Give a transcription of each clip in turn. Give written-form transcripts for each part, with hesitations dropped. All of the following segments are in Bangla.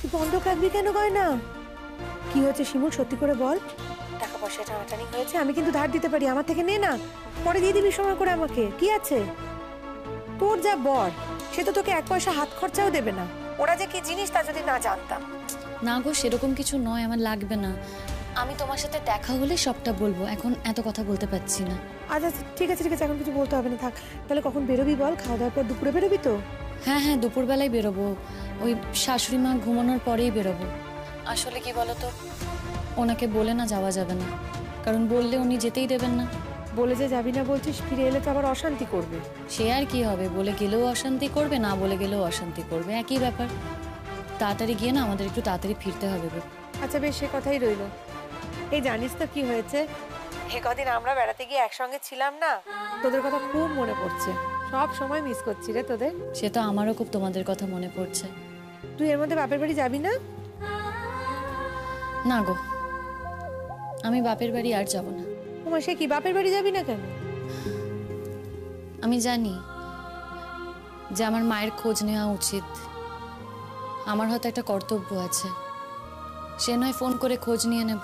তুই বন্ধক রাখবি কেন গয়না? কি হয়েছে শিমুল, সত্যি করে বল। টাকা পয়সা টানাটানি হয়েছে, আমি কিন্তু ধার দিতে পারি, আমার থেকে নে না, পরে দিয়ে দিবি সময় করে আমাকে। কি আছে তোর? যা বর সে তো তোকে এক পয়সা হাত খরচাও দেবে না। ওরা যে কি জিনিস তা যদি না জানতাম। না গো, সেরকম কিছু নয়, আমার লাগবে না। আমি তোমার সাথে দেখা হলে সবটা বলবো, এখন এত কথা বলতে পারছি না। আচ্ছা ঠিক আছে ঠিক আছে, এখন কিছু বলতে হবে না, থাক। তাহলে কখন বেরোবি বল? খাওয়া দাওয়ার পর দুপুরে বেরোবি তো? হ্যাঁ হ্যাঁ, দুপুরবেলায় বেরোবো, ওই শাশুড়ি মা ঘুমানোর পরেই বেরোবো। আসলে কি বলতো, ওনাকে বলে না যাওয়া যাবে না, কারণ বললে উনি যেতেই দেবেন না। বলে যে যাবি না বলছিস, ফিরে এলে তো আবার অশান্তি করবে। সে আর কি হবে, বলে গেলেও অশান্তি করবে, না বলে গেলেও অশান্তি করবে, একই ব্যাপার। তাড়াতাড়ি গিয়ে না আমাদের একটু তাড়াতাড়ি ফিরতে হবে গো। আচ্ছা বেশ, সে কথাই রইল। এই জানিস তো কি হয়েছে, এ কদিন আমরা বেড়াতে গিয়ে একসঙ্গে ছিলাম না, তোদের কথা খুব মনে পড়ছে, সব সময় মিস করছি রে তোদের। সে তো আমারও খুব তোমাদের কথা মনে পড়ছে। তুই এর মধ্যে বাপের বাড়ি যাবি না? না গো, আমি বাপের বাড়ি আর যাব না। তোমার সে কি, বাপের বাড়ি যাবি না কেন? আমি জানি যে আমার মায়ের খোঁজ নেওয়া উচিত, আমার হয়তো একটা কর্তব্য আছে, সে নয় ফোন করে খোঁজ নিয়ে নেব।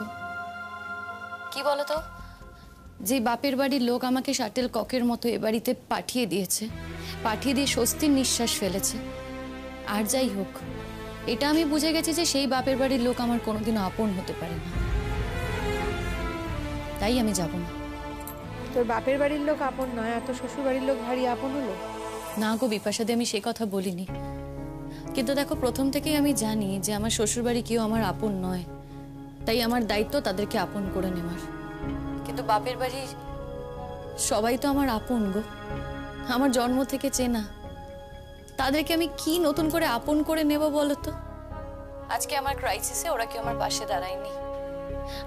কি বলতো, যে বাপের বাড়ির লোক আমাকে শাটেল ককের মতো এ বাড়িতে পাঠিয়ে দিয়েছে, পাঠিয়ে দিয়ে স্বস্তির নিঃশ্বাস ফেলেছে, আর যাই হোক, এটা আমি বুঝে গেছি যে সেই বাপের বাড়ির লোক আমার কোনোদিনও আপন হতে পারে না, তাই আমি যাব না। তোর বাপের বাড়ির লোক আপন নয়, এত শ্বশুর বাড়ির লোক ভারী আপন হলো? না গো বিপাশাদি, আমি সে কথা বলিনি, কিন্তু দেখো প্রথম থেকেই আমি জানি যে আমার শ্বশুরবাড়ি কেউ আমার আপন নয়, তাই আমার দায়িত্ব তাদেরকে আপন করে নেওয়ার। কিন্তু বাপের বাড়ির সবাই তো আমার আপন গো, আমার জন্ম থেকে চেনা, তাদেরকে আমি কি নতুন করে আপন করে নেব বলো তো? আজকে আমার ক্রাইসিসে ওরা কেউ আমার পাশে দাঁড়ায়নি,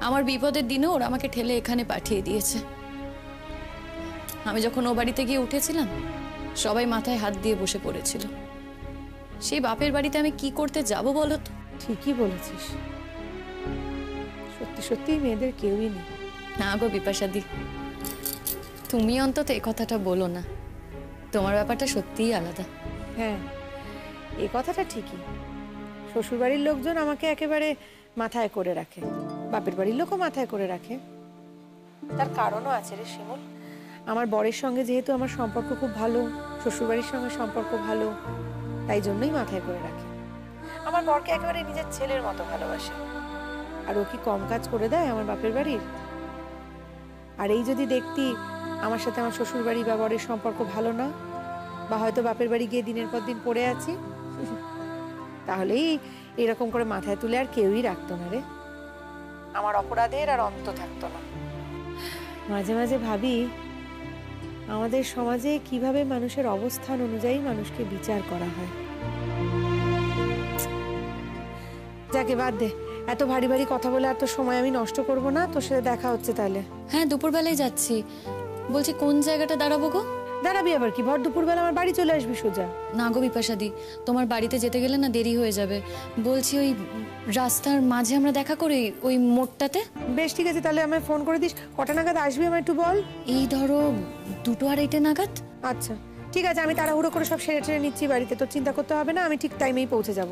আমার বিপদের দিনে ওরা আমাকে ঠেলে এখানে পাঠিয়ে দিয়েছে। আমি যখন ও বাড়িতে গিয়ে উঠেছিলাম, সবাই মাথায় হাত দিয়ে বসে পড়েছিল, সেই বাপের বাড়িতে আমি কি করতে যাব বলো তো? ঠিকই বলেছিস, সত্যি সত্যি মেয়েদের কেউই নেই। না গো বিপাশাদি, তুমি অন্তত এই কথাটা বলো না, তোমার ব্যাপারটা সত্যিই আলাদা। হ্যাঁ, এই কথাটা ঠিকই, শ্বশুর বাড়ির লোকজন আমাকে একেবারে মাথায় করে রাখে, বাপের বাড়ির লোকও মাথায় করে রাখে। তার কারণও আছে রে শিমুল, আমার বরের সঙ্গে যেহেতু আমার সম্পর্ক খুব ভালো, শ্বশুর বাড়ির সঙ্গে সম্পর্ক ভালো, তাই জন্যই মাথায় করে রাখে। আমার বরকে একেবারে নিজের ছেলের মতো ভালোবাসে, আর ও কি কম কাজ করে দেয় আমার বাপের বাড়ির? আর এই যদি দেখতি আমার সাথে আমার শ্বশুর বাড়ি বা বরের সম্পর্ক ভালো না, বা হয়তো বাপের বাড়ি গিয়ে দিনের পর দিন পড়ে আছি, তাহলেই এরকম করে মাথায় তুলে আর কেউই রাখতো না রে, আমার অপরাধের আর অন্ত থাকতো না। মাঝে মাঝে ভাবি আমাদের সমাজে কিভাবে মানুষের অবস্থান অনুযায়ী মানুষকে বিচার করা হয়। যাকে বাদ দে, এত ভারী ভারী কথা বলে এত সময় আমি নষ্ট করব না, তোর সাথে দেখা হচ্ছে তাহলে। হ্যাঁ দুপুরবেলায় যাচ্ছি, বলছি কোন জায়গাটা দাঁড়াবো গো? দাঁড়াবি আবার কি, ভর দুপুরবেলা আমার বাড়ি চলে আসবি সোজা। না গো বিপাশাদি, তোমার বাড়িতে যেতে গেলে না দেরি হয়ে যাবে, বলছি ওই রাস্তার মাঝে আমরা দেখা করি, ওই মোড়টাতে। বেশ ঠিক আছে, তাহলে আমায় ফোন করে দিস, কটা নাগাদ আসবি আমায় একটু বল। এই ধরো 2-2:30 নাগাদ। আচ্ছা ঠিক আছে, আমি তাড়াহুড়ো করে সব সেরে টেরে নিচ্ছি বাড়িতে, তোর চিন্তা করতে হবে না, আমি ঠিক টাইমেই পৌঁছে যাব।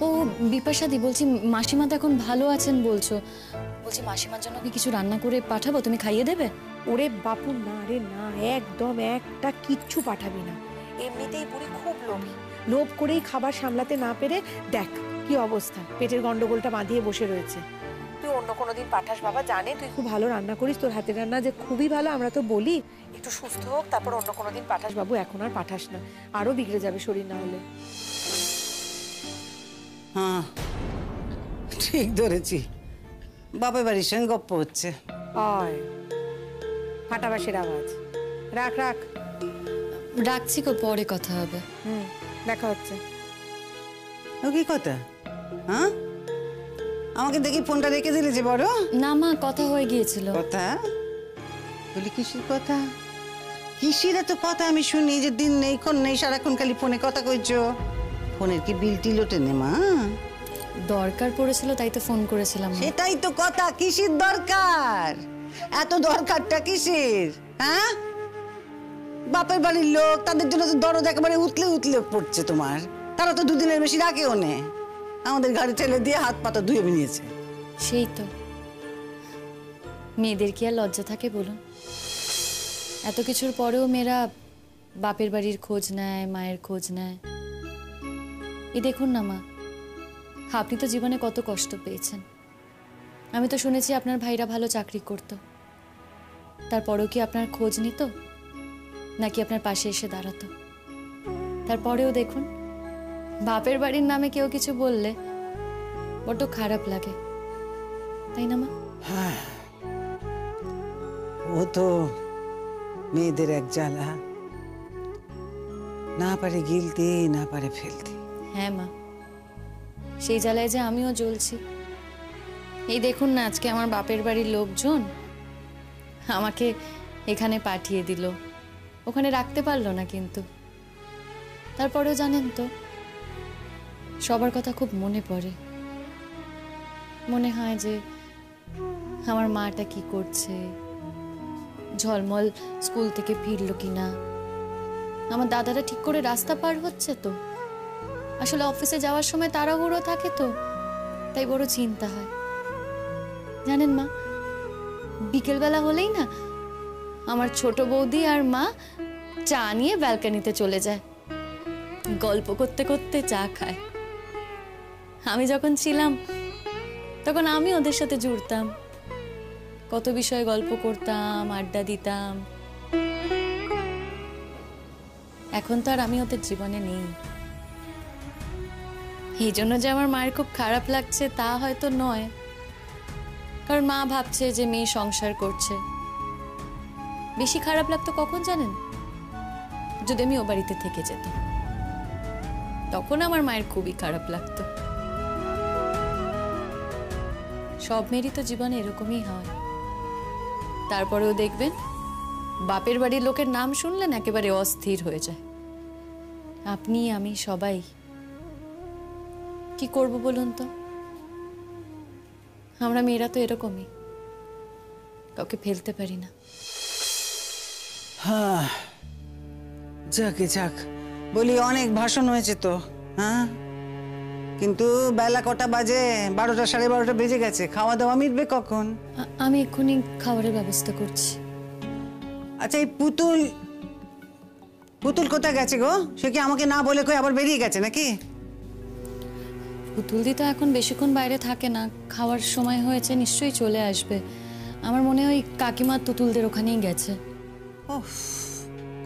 ও বিপাশাদি, বলছি মাসিমা তো এখন ভালো আছেন বলছো, বলছি মাসিমার জন্য কি কিছু রান্না করে পাঠাবো, তুমি খাইয়ে দেবে? ওরে বাপু না রে না, একদম একটা কিচ্ছু পাঠাবি না, এমনিতেই বুড়ি খুব লোভী, লোভ করেই খাবার সামলাতে না পেরে দেখ কি অবস্থা, পেটের গন্ডগোলটা বাঁধিয়ে বসে রয়েছে। তুই অন্য কোনো দিন পাঠাস বাবা, জানে তুই খুব ভালো রান্না করিস, তোর হাতের রান্না যে খুবই ভালো, আমরা তো বলি একটু সুস্থ হোক তারপর অন্য কোনো দিন পাঠাস বাবু, এখন আর পাঠাস না, আরো বিগড়ে যাবে শরীর না হলে। হ্যাঁ ঠিক ধরেছি, বাপের বাড়ির সঙ্গে গপ্প হচ্ছে। হয় ফাটাবাসের আওয়াজ, রাখ রাখ। রাখছি গো, পরে কথা হবে। দেখা হচ্ছে। ও কি কথা? হ্যাঁ আমাকে দেখি ফোনটা রেখে দিলে যে বড়? না মা, কথা হয়ে গিয়েছিল। কথা বলি? কিসের কথা? কিসের এত কথা আমি শুনি, যে দিন নেই ক্ষণ নেই সারাক্ষণ খালি ফোনে কথা কইছো? ফোনের কি বিল টিল ওঠে নে মা? দরকার পড়েছিল তাই তো ফোন করেছিলাম। সেটাই তো কথা, কিসের দরকার? এত দরকারটা কিসের? হ্যাঁ বাপের বাড়ির লোক, তাদের জন্য তো দরদ একেবারে উতলে উতলে পড়ছে তোমার, তারা তো দুদিনের বেশি রাখেও নে। আমাদের ঘাড়ে ঠেলে দিয়ে হাত পাতা ধুয়ে নিয়েছে। সেই তো, মেয়েদের কি আর লজ্জা থাকে বলুন? এত কিছুর পরেও মেয়েরা বাপের বাড়ির খোঁজ নেয়, মায়ের খোঁজ নেয়। এই দেখুন না মা, আপনি তো জীবনে কত কষ্ট পেয়েছেন। আমি তো শুনেছি আপনার ভাইরা ভালো চাকরি করত, তারপরেও কি আপনার খোঁজ নিত, নাকি আপনার পাশে এসে দাঁড়াতো? তারপরেও দেখুন, বাপের বাড়ির নামে কেউ কিছু বললে বড্ড খারাপ লাগে, তাই না মা? ও তো মেয়েদের এক জ্বালা, না পারে গিলতে না পারে ফেলতে। হ্যাঁ মা, সেই জ্বালায় যে আমিও জ্বলছি। এই দেখুন না, আজকে আমার বাপের বাড়ির লোকজন আমাকে এখানে পাঠিয়ে দিল, ওখানে রাখতে পারলো না। কিন্তু তারপরেও জানেন তো, সবার কথা খুব মনে পড়ে। মনে হয় যে আমার মাটা কি করছে, ঝলমল স্কুল থেকে ফিরলো কিনা, আমার দাদারা ঠিক করে রাস্তা পার হচ্ছে তো। আসলে অফিসে যাওয়ার সময় তাড়াহুড়ো থাকে তো, তাই বড় চিন্তা হয়। জানেন মা, বিকেলবেলা হলেই না আমার ছোট বৌদি আর মা চা নিয়ে ব্যালকনিতে চলে যায়, গল্প করতে করতে চা খায়। আমি যখন ছিলাম তখন আমি ওদের সাথে জুড়তাম, কত বিষয়ে গল্প করতাম, আড্ডা দিতাম। এখন তো আর আমি ওদের জীবনে নেই। এই জন্য যে আমার মায়ের খুব খারাপ লাগছে তা হয়তো নয়, কারণ মা ভাবছে যে মেয়ে সংসার করছে। বেশি খারাপ লাগতো কখন জানেন? যদি আমি ও বাড়িতে থেকে যেতাম, তখন আমার মায়ের খুবই খারাপ লাগতো। সব মেয়েরই তো জীবনে এরকমই হয়। তারপরেও দেখবেন, বাপের বাড়ির লোকের নাম শুনলেন একেবারে অস্থির হয়ে যায়। আপনি, আমি, সবাই কি করব বলুন তো? আমরা মেয়েরা তো এরকমই, কাউকে ফেলতে পারি না। হ্যাঁ, যাকে যাক, বলি অনেক ভাষণ হয়েছে তো। হ্যাঁ, কিন্তু বেলা কটা বাজে? 12টা, 12:30 বেজে গেছে। খাওয়া দাওয়া মিটবে কখন? আমি এক্ষুনি খাবারের ব্যবস্থা করছি। আচ্ছা, এই পুতুল পুতুল কোথায় গেছে গো? সে কি আমাকে না বলে কই আবার বেরিয়ে গেছে নাকি? পুতুল দি তো এখন বেশিক্ষণ বাইরে থাকে না, খাওয়ার সময় হয়েছে, নিশ্চয়ই চলে আসবে। আমার মনে হয় কাকিমা তুতুলদের ওখানেই গেছে। ওহ,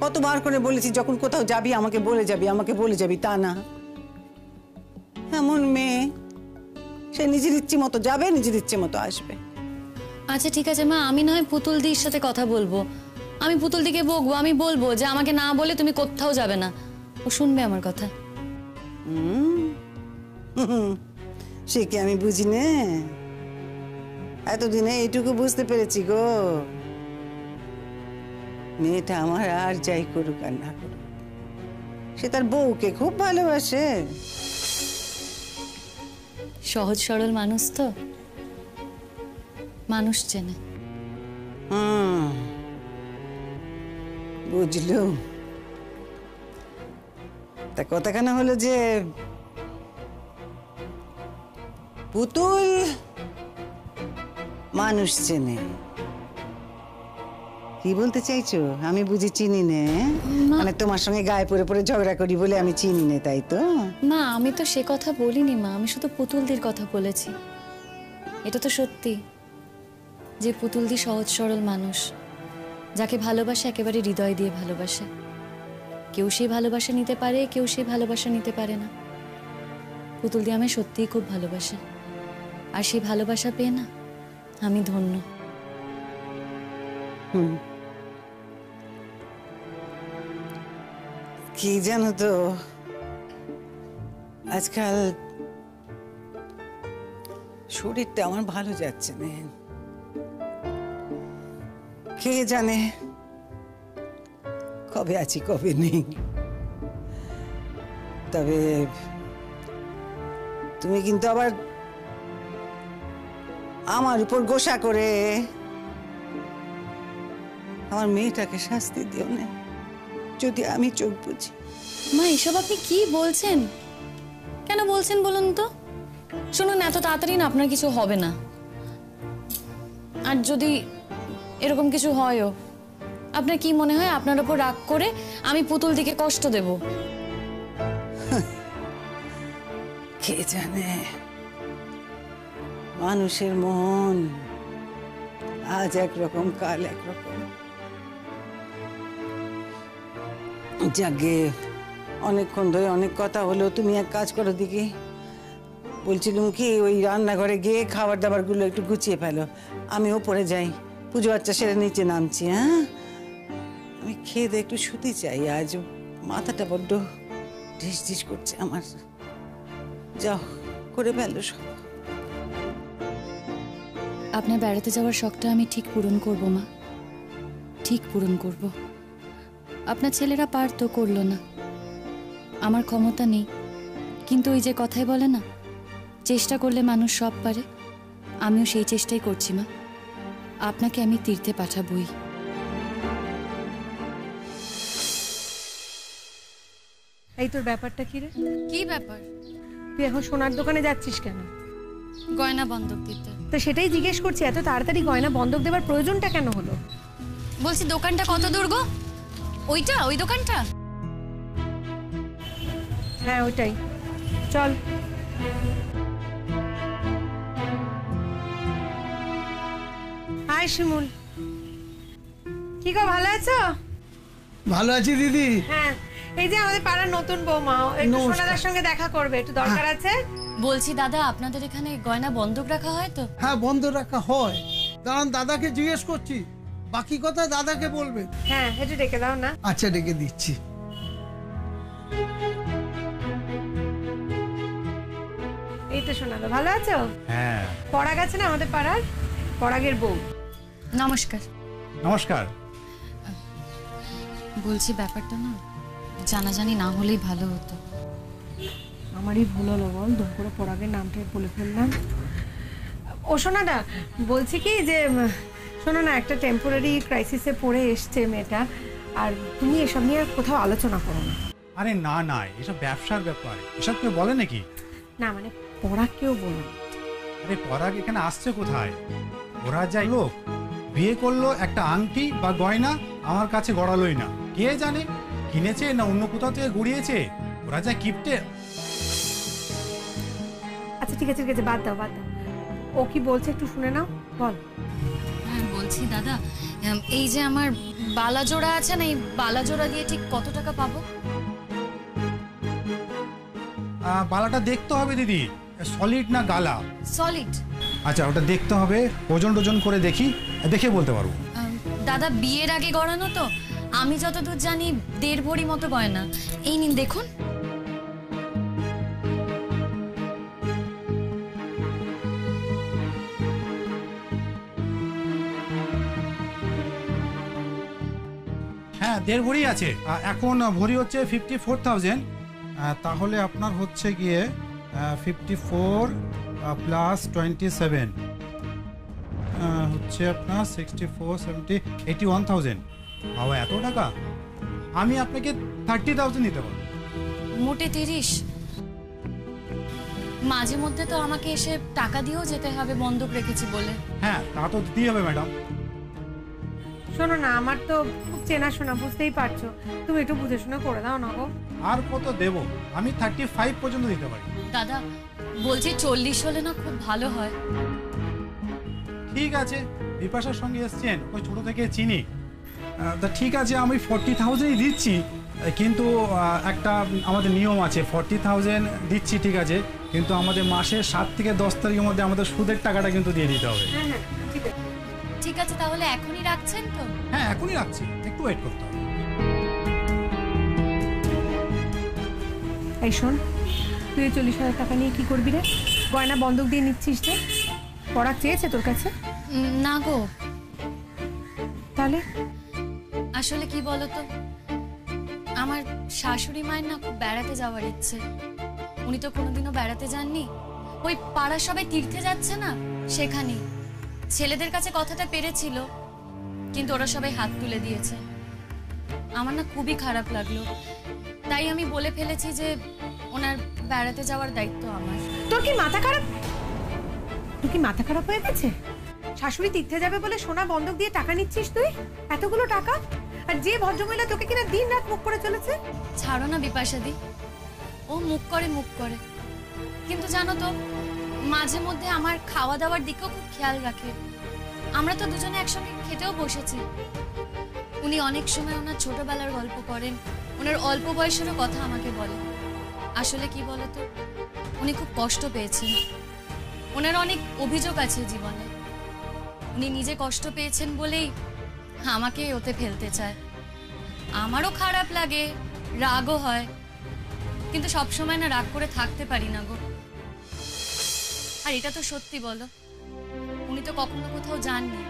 কতবার করে বলেছি যখন কোথাও যাবি আমাকে বলে যাবি, আমাকে বলে যাবি, তা না। এমন মেয়ে, সে নিজের ইচ্ছে মতো যাবে, নিজের ইচ্ছে মতো আসবে। আচ্ছা ঠিক আছে মা, আমি না হয় পুতুল দির সাথে কথা বলবো। আমি পুতুল দিকে বকবো, আমি বলবো যে আমাকে না বলে তুমি কোথাও যাবে না। ও শুনবে আমার কথা। সে কি আমি বুঝি নে? এতদিনে এইটুকু বুঝতে পেরেছি গো, মেয়েটা আমার আর যাই করুক আর না করুক, সে তার বউকে খুব ভালোবাসে। সহজ সরল মানুষ তো, মানুষ চেনে। বুঝলো? তা কথাখানা হলো যে পুতুল মানুষ চেনে। কি বলতে চাইছো? আমি বুঝি চিনি নে? মানে তোমার সঙ্গে গায়ে পড়ে পড়ে ঝগড়া করি বলে আমি চিনি নে, তাই তো? মা, আমি তো সে কথা বলিনি মা, আমি শুধু পুতুলদির কথা বলেছি। এটা তো সত্যি যে পুতুলদি সহজ সরল মানুষ, যাকে ভালোবাসে একেবারে হৃদয় দিয়ে ভালোবাসে। কেউ সেই ভালোবাসা নিতে পারে, কেউ সেই ভালোবাসা নিতে পারে না। পুতুলদি আমায় সত্যিই খুব ভালোবাসে, আর সেই ভালোবাসা পেয়ে না আমি ধন্য। কি জানো তো, আজকাল শরীরটা আমার ভালো যাচ্ছে না। কে জানে কবে আছি কবে নেই। তবে তুমি কিন্তু আবার আমার উপর গোসা করে আমার মেয়েটাকে শাস্তি দিও না, যদি আমি চোখ বুঝি। মা, এসব আপনি কি বলছেন? কেন বলছেন বলুন তো? শুনুন, এত তাড়াতাড়ি না আপনার কিছু হবে না। আর যদি এরকম কিছু হয়ও, আপনার কি মনে হয় আপনার উপর রাগ করে আমি পুতুল দিকে কষ্ট দেব? কে জানে, মানুষের মন আজ একরকম কাল একরকম। যাকে অনেকক্ষণ ধরে অনেক কথা হলো, তুমি এক কাজ করো দেখি। বলছিলাম কি, ওই রান্নাঘরে গিয়ে খাবার দাবারগুলো একটু গুছিয়ে ফেলো, আমি ওপরে যাই, পুজো আচ্চা সেরে নিচে নামছি। হ্যাঁ, আমি খেয়ে দিয়ে একটু শুতে চাই, আজ মাথাটা বড্ড ঢিস ঢিস করছে আমার। যাও, করে ফেলো সব। আপনার বেড়াতে যাওয়ার শখটা আমি ঠিক পূরণ করব মা, ঠিক পূরণ করব। আপনার ছেলেরা পার তো করলো না, আমার ক্ষমতা নেই, কিন্তু ওই যে কথাই বলে না, চেষ্টা করলে মানুষ সব পারে। আমিও সেই চেষ্টাই করছি মা, আপনাকে আমি তীর্থে পাঠাবই। এই তোর ব্যাপারটা কি রে? কি ব্যাপার? তুই এখন সোনার দোকানে যাচ্ছিস কেন? গয়না বন্ধক দিতে। তো সেটাই জিজ্ঞেস করছি, এত তাড়াতাড়ি গয়না বন্ধক দেবার প্রয়োজনটা কেন হলো? বলছি দোকানটা কত দূর গো? ওইটা, ওই দোকানটা? হ্যাঁ ওইটাই, চল। হাই শিমুল, কি গো, ভালো আছো? ভালো আছি দিদি। হ্যাঁ, এই যে আমাদের পাড়ার নতুন বৌমা, একটু নমস্কার। সোনাদার সঙ্গে দেখা করবে, একটু দরকার আছে। বলছি দাদা, আপনাদের এখানে গয়না বন্ধক রাখা হয় তো? হ্যাঁ, বন্ধ রাখা হয়। দাঁড়ান, দাদাকে জিজ্ঞেস করছি, বাকি কথা দাদাকে বলবে। হ্যাঁ, একটু ডেকে দাও না। আচ্ছা, ডেকে দিচ্ছি। এই তো সোনাদা, ভালো আছো? হ্যাঁ, পরাগ আছে না আমাদের পাড়ার, পরাগের বউ। নমস্কার। নমস্কার। বলছি ব্যাপারটা না জানাজানি না হলেই ভালো হতো। আমারই ভুল হলো বল, দুম করে পরাগের নামটা বলে ফেললাম। ও সোনাদা, বলছি কি যে শোনো না, একটা টেম্পোরারি ক্রাইসিসে পড়ে এসছে মেয়েটা, আর তুমি এসব নিয়ে আর কোথাও আলোচনা করো না। আরে না না, এসব ব্যবসার ব্যাপার, এসব কেউ বলে নাকি? না মানে পরাগকেও বলো না। আরে পরাগ এখানে আসছে কোথায়? ওরা যাই লোক বিয়ে করলো, একটা আংটি বা গয়না আমার কাছে গড়ালোই না। কে জানে কিনেছে না অন্য কোথাও থেকে গড়িয়েছে। ওরা যা কিপটে। আচ্ছা ঠিক আছে ঠিক আছে, বাদ দাও বাদ দাও। ও কি বলছে একটু শুনে নাও, বল। হ্যাঁ বলছি দাদা, এই যে আমার বালাজোড়া আছে না, এই বালাজোড়া দিয়ে ঠিক কত টাকা পাবো? বালাটা দেখতে হবে দিদি, সলিড না গালা? সলিড। আচ্ছা, ওটা দেখতে হবে, ওজন টোজন করে দেখি, দেখে বলতে পারবো। দাদা বিয়ের আগে গড়ানো তো, আমি যতদূর জানি 1.5 ভরি মতো গয়না। এই নিন দেখুন। হ্যাঁ, 1.5 ভরি আছে। এখন ভরি হচ্ছে 54,000। তাহলে আপনার হচ্ছে গিয়ে 54 প্লাস 27 হচ্ছে আপনার 64, 70, 81,000। বাবা, এত টাকা! আমি আপনাকে 30,000 দিতে পারবো। মোটে 30? মাঝে মধ্যে তো আমাকে এসে টাকা দিয়েও যেতে হবে বন্ধক রেখেছি বলে। হ্যাঁ, তা তো দিতেই হবে ম্যাডাম। শোনো না, আমার তো খুব চেনাশোনা, বুঝতেই পারছো, তুমি একটু বুঝে শুনে করে দাও না গো। আর কত দেব? আমি 35 পর্যন্ত দিতে পারি। দাদা বলছি 40 হলে না খুব ভালো হয়। ঠিক আছে, বিপাশার সঙ্গে এসছেন, ওই ছোট থেকে চিনি। তা ঠিক আছে, আমি 40,000ই দিচ্ছি, কিন্তু একটা আমাদের নিয়ম আছে, 40,000 দিচ্ছি ঠিক আছে, কিন্তু আমাদের মাসের 7 থেকে 10 তারিখের মধ্যে আমাদের সুদের টাকাটা কিন্তু দিয়ে দিতে হবে। হ্যাঁ হ্যাঁ ঠিক আছে। ঠিক আছে, তাহলে এখনই রাখছেন তো? হ্যাঁ, এখনই রাখছি, একটু ওয়েট করতে হবে। এই শোন, তুই 40,000 টাকা নিয়ে কি করবি রে? গয়না বন্ধক দিয়ে নিচ্ছিস যে? পরাগ চেয়েছে তোর কাছে? না গো, তাহলে আসলে কি বলতো, আমার শাশুড়ি মায়ের না খুব বেড়াতে যাওয়ার ইচ্ছে। উনি তো কোনোদিনও বেড়াতে যাননি, ওই পাড়ার সবাই তীর্থে যাচ্ছে না সেখানেই। ছেলেদের কাছে কথাটা পেরেছিল, কিন্তু ওরা সবাই হাত তুলে দিয়েছে। আমার না খুবই খারাপ লাগলো, তাই আমি বলে ফেলেছি যে ওনার বেড়াতে যাওয়ার দায়িত্ব আমার। তোর কি মাথা খারাপ? তুই কি মাথা খারাপ হয়ে গেছে? শাশুড়ি তীর্থে যাবে বলে সোনা বন্ধক দিয়ে টাকা নিচ্ছিস তুই, এতগুলো টাকা? আর যে ভদ্রমহিলা তোকে কিনা দিন রাত মুখ করে চলেছে। ছাড়ো না বিপাশাদি, ও মুখ করে, কিন্তু জানো তো মাঝে মধ্যে আমার খাওয়া দাওয়ার দিকেও খুব খেয়াল রাখে। আমরা তো দুজনে একসঙ্গে খেতেও বসেছি। উনি অনেক সময় ওনার ছোটবেলার গল্প করেন, ওনার অল্প বয়সেরও কথা আমাকে বলেন। আসলে কি বলতো, উনি খুব কষ্ট পেয়েছেন, ওনার অনেক অভিযোগ আছে জীবনে। উনি নিজে কষ্ট পেয়েছেন বলেই আমাকে ওতে ফেলতে চায়। আমারও খারাপ লাগে, রাগও হয়, কিন্তু সবসময় না রাগ করে থাকতে পারি না গো। আর এটা তো সত্যি বলো, উনি তো কখনো কোথাও যাননি,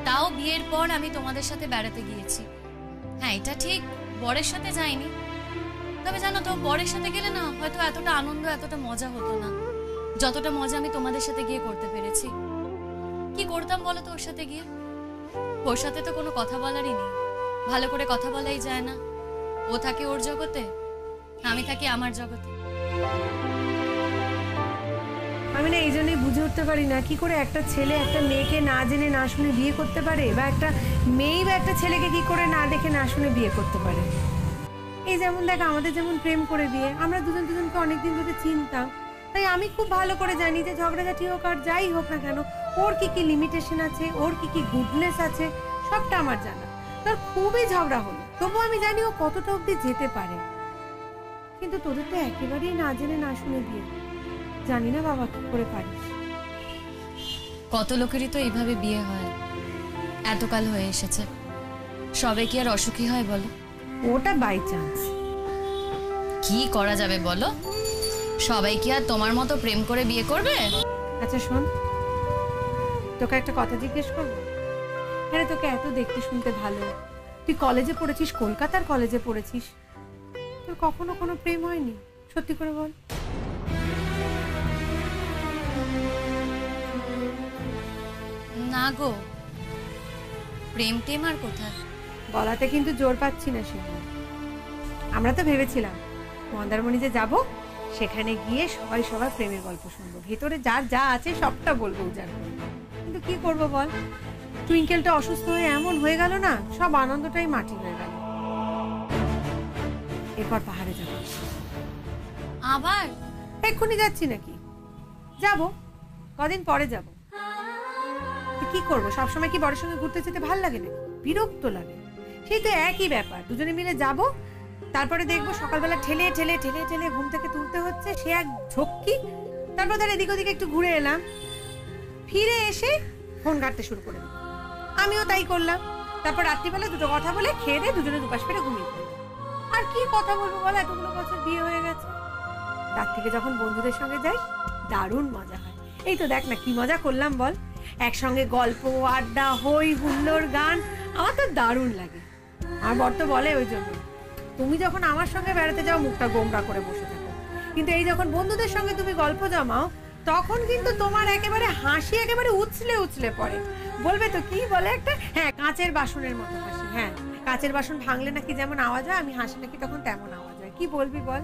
তাও বিয়ের পর আমি তোমাদের সাথে বেড়াতে গিয়েছি। হ্যাঁ এটা ঠিক, বরের সাথে যাইনি, তবে জানো তো বরের সাথে গেলে না হয়তো এতটা আনন্দ এতটা মজা হতো না যতটা মজা আমি তোমাদের সাথে গিয়ে করতে পেরেছি। কি করতাম বলো তো ওর সাথে গিয়ে? ওর সাথে তো কোনো কথা বলারই নেই, ভালো করে কথা বলাই যায় না। ও থাকে ওর জগতে, আমি থাকি আমার জগতে। আমি না এই জন্যই বুঝে উঠতে পারি না কি করে একটা ছেলে একটা মেয়েকে না জেনে না শুনে বিয়ে করতে পারে, বা একটা মেয়ে বা একটা ছেলেকে কি করে না দেখে না শুনে বিয়ে করতে পারে। এই যেমন দেখ, আমাদের যেমন প্রেম করে বিয়ে, আমরা দুজন দুজনকে অনেকদিন ধরে চিনতাম, তাই আমি খুব ভালো করে জানি যে ঝগড়াঝাটি হোক আর যাই হোক না কেন, ওর কি কি লিমিটেশন আছে, ওর কি কি গুডনেস আছে, সবটা আমার জানা। তোর খুবই ঝগড়া হলো, তবু আমি জানি ও কতটা অবধি যেতে পারে। কিন্তু তোদের তো একেবারেই না জেনে না শুনে বিয়ে, জানি না বাবা কি করে পারিস। কত লোকেরই তো এইভাবে বিয়ে হয়, এতকাল হয়ে এসেছে, সবে কি আর অসুখী হয় বলো? ওটা বাই চান্স। কি করা যাবে বলো, সবাই কি আর তোমার মতো প্রেম করে বিয়ে করবে? আচ্ছা শোন, তোকে একটা কথা জিজ্ঞেস করবো। হ্যাঁ, তোকে এত দেখতে শুনতে ভালো, তুই কলেজে পড়েছিস, কলকাতার কলেজে পড়েছিস, তোর কখনো কোনো প্রেম হয়নি? সত্যি করে বল। না গো, প্রেম টেম আর কোথায়। বলাতে কিন্তু জোর পাচ্ছি না সে। আমরা তো ভেবেছিলাম মন্দারমণি যে যাব, সেখানে গিয়ে সবাই সবার প্রেমের গল্প শুনবো, ভেতরে যার যা আছে সবটা বলবো উজাড় করে। কিন্তু কি করবো বল, টুইঙ্কেলটা অসুস্থ হয়ে এমন হয়ে গেল না, সব আনন্দটাই মাটি হয়ে গেল। এরপর পাহাড়ে যাবো। আবার? এক্ষুনি যাচ্ছি নাকি? যাব, কদিন পরে যাব। কি করবো, সবসময় কি বড়ের সঙ্গে ঘুরতে যেতে ভাল লাগে নাকি? বিরক্ত লাগে। সেই তো একই ব্যাপার, দুজনে মিলে যাব, তারপরে দেখবো সকালবেলা ঠেলে ঠেলে ঠেলে ঠেলে ঘুম থেকে তুলতে হচ্ছে, সে এক ঝক্কি। তারপর ধর এদিক ওদিকে একটু ঘুরে এলাম, ফিরে এসে ফোন ঘাঁটতে শুরু করে দিলাম। আমিও তাই করলাম। তারপর রাত্রিবেলা দুটো কথা বলে খেয়ে দিয়ে দুজনে দুপাশ পেরে ঘুমিয়ে পড়লাম। আর কি কথা বলবো বলো, এতগুলো বছর বিয়ে হয়ে গেছে। রাত থেকে যখন বন্ধুদের সঙ্গে যাই, দারুণ মজা হয়। এই তো দেখ না কি মজা করলাম বল, একসঙ্গে গল্প আড্ডা হই হুল্লোড় গান, আমার তো দারুণ লাগে। আমার বর তো বলে ওই জন্য, তুমি যখন আমার সঙ্গে বেড়াতে যাও মুখটা গোমরা করে বসে থাকো, কিন্তু এই যখন বন্ধুদের সঙ্গে তুমি গল্প জমাও, তখন কিন্তু তোমার একেবারে হাসি একেবারে উছলে উছলে পড়ে। বলবে তো কি বলে একটা, হ্যাঁ কাঁচের বাসনের মতো হাসি। হ্যাঁ, কাঁচের বাসন ভাঙলে নাকি যেমন আওয়াজ হয়, আমি হাসি নাকি তখন তেমন আওয়াজ হয়। কি বলবি বল?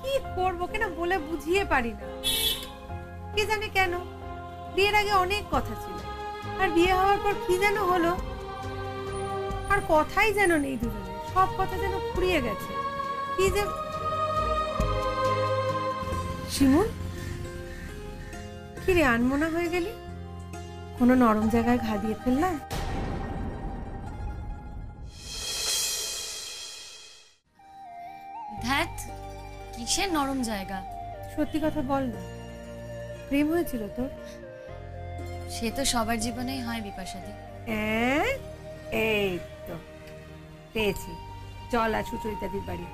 কি করবো কেন বলে বুঝিয়ে পারি না, কি জানি কেন। বিয়ের আগে অনেক কথা ছিল, আর বিয়ে হওয়ার পর কি যেন হলো, আর কথাই যেন নেই দুজনে, সব কথা যেন ফুরিয়ে গেছে। কি যে শিমুল, কি রে আনমনা হয়ে গেলি? কোনো নরম জায়গায় ঘা দিয়ে ফেললাম? ধ্যাত, কিসের নরম জায়গা? সত্যি কথা বল না, প্রেম হয়েছিল তোর? সে তো সবার জীবনেই হয় বিপাশাদি। এই তো পেয়েছি, চল আজ সুচরিতাদির বাড়ি,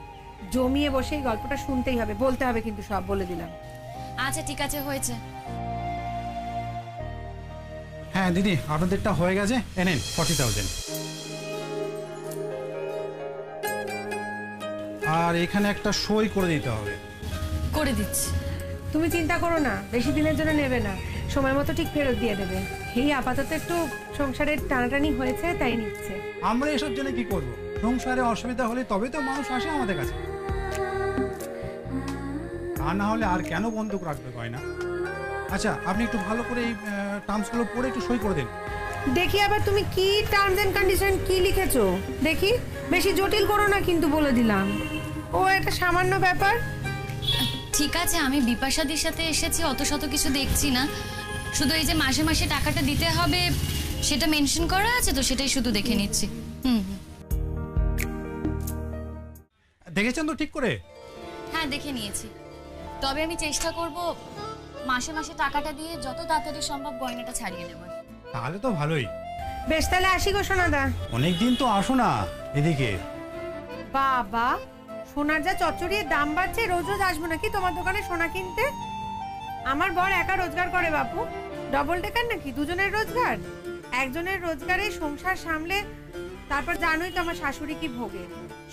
জমিয়ে বসে এই গল্পটা শুনতেই হবে, বলতে হবে কিন্তু সব, বলে দিলাম। আচ্ছা ঠিক আছে, হয়েছে। হ্যাঁ দিদি, আপনাদেরটা হয়ে গেছে, এনেন 40,000। আর এখানে একটা সই করে দিতে হবে। করে দিচ্ছি। তুমি চিন্তা করো না, বেশি দিনের জন্য নেবে না, সময় মতো ঠিক ফেরত দিয়ে দেবে। এই আপাতত একটু সংসারের টানাটানি হয়েছে তাই নিচ্ছে। আমরা এসব জন্য কি করব? সংসারে অসুবিধা হলে তবে তো মানুষ আসে আমাদের কাছে, তা না হলে আর কেন বন্দুক রাখবে গয়না? আচ্ছা আপনি একটু ভালো করে এই টার্মসগুলো পড়ে একটু সই করে দিন। দেখি আবার তুমি কি টার্মস এন্ড কন্ডিশন কি লিখেছো দেখি, বেশি জটিল করো না কিন্তু বলে দিলাম। ও একটা সামান্য ব্যাপার। ঠিক আছে, আমি বিপাশাদির সাথে এসেছি, অত শত কিছু দেখছি না, শুধু এই যে মাসে মাসে টাকাটা দিতে হবে সেটা মেনশন করা আছে, তো সেটাই শুধু দেখে নিচ্ছি। হুম। দেখেছেন তো ঠিক করে? হ্যাঁ দেখে নিয়েছি, তবে আমি চেষ্টা করব মাসে মাসে টাকাটা দিয়ে যত তাড়াতাড়ি সম্ভব গয়নাটা ছাড়িয়ে নেওয়ার। তাহলে তো ভালোই। বেশ তাহলে আসি গো সোনাদা। অনেকদিন তো আসো না এদিকে। বাবা, সোনার যা চচ্চড়িয়ে দাম বাড়ছে, রোজ রোজ আসবো নাকি তোমার দোকানে সোনা কিনতে? আমার বর একা রোজগার করে বাপু, ডবল টেকার নাকি, দুজনের রোজগার। একজনের রোজগারে সংসার সামলে, তারপর জানোই তো আমার শাশুড়ি কি ভোগে,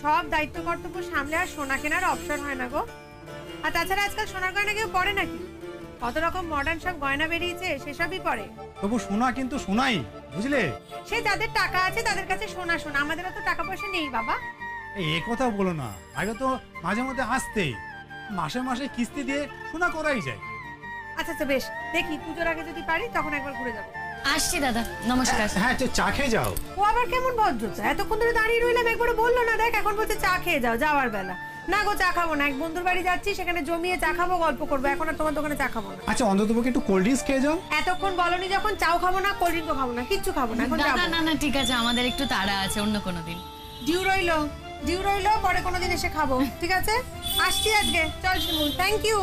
সব দায়িত্ব কর্তব্য সামলে আর সোনা কেনার অবসর হয় না গো। আর তাছাড়া আজকাল সোনার গয়না কেউ পরে নাকি, কত রকম মডার্ন সব গয়না বেরিয়েছে, সেসবই পরে। তবু সোনা কিন্তু সোনাই, বুঝলে? সে যাদের টাকা আছে তাদের কাছে সোনা সোনা, আমাদেরও তো টাকা পয়সা নেই বাবা। এই কথা বলো না, আগে তো মাঝে মধ্যে আসতেই, মাসে মাসে কিস্তি দিয়ে সোনা করাই যায়। আচ্ছা আচ্ছা বেশ, দেখি পুজোর আগে যদি পারি তখন একবার ঘুরে যাবো। আসছি দাদা, নমস্কার। হ্যাঁ চা খেয়ে যাও। ও আবার কেমন ভদ্রতা, এতক্ষণ ধরে দাঁড়িয়ে রইলাম, একবারে বললো না, দেখ এখন বলছে চা খেয়ে যাও যাওয়ার বেলা। না গো, চা খাবো না, এক বন্ধুর বাড়ি যাচ্ছি, সেখানে জমিয়ে চা খাবো, গল্প করবো, এখন আর তোমার দোকানে চা খাবো না। আচ্ছা অন্তত পক্ষে একটু কোল্ড ড্রিঙ্কস খেয়ে যাও। এতক্ষণ বলনি যখন, চাও খাবো না, কোল্ড ড্রিঙ্কও খাবো না, কিচ্ছু খাবো না, এখন যাবো। দাদা না না ঠিক আছে, আমাদের একটু তাড়া আছে, অন্য কোনো দিন। ডিউ রইলো, পরে কোনোদিন এসে খাবো, ঠিক আছে? আসছি আজকে, চল শিমুল, থ্যাংক ইউ।